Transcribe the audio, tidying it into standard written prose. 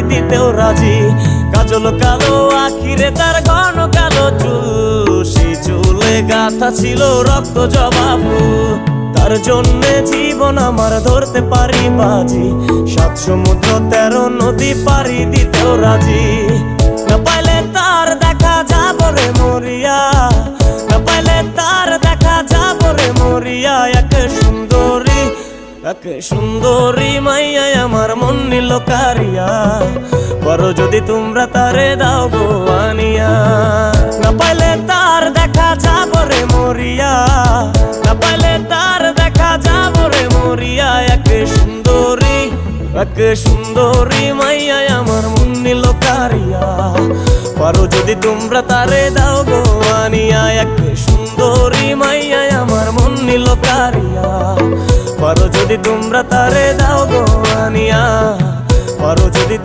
দিতেও রাজি। কাজল কালো আখিরে তার ঘন কালো চুল, সেই চুলে গাঁথা ছিল রক্ত জবা ফুল। তার জন্যে জীবন আমার ধরতে পারি বাজি, 7 সমুদ্র 13 নদী পাড়ি দিতেও রাজি। না পাইলে তার দেখা যাব রে মরিয়া, না পাইলে তার দেখা যাব রে মরিয়া। এক সুন্দরী মাইয়া আমার মন নিল কারিয়া, বড় যদি তোমরা তারে দাও গো আনিয়া। না পাইলে তার দেখা যাব রে মরিয়া, না পাইলে তার দেখা যাব রে মরিয়া। এক সুন্দরী মাইয়া আমার মন নিল কারিয়া, বড় যদি তোমরা তারে দাও গো আনিয়া। এক সুন্দরী মাইয়া আমার মন নিল কারিয়া, পারো যদি তোমরা তারে দাও গো আনিয়া। পারো যদি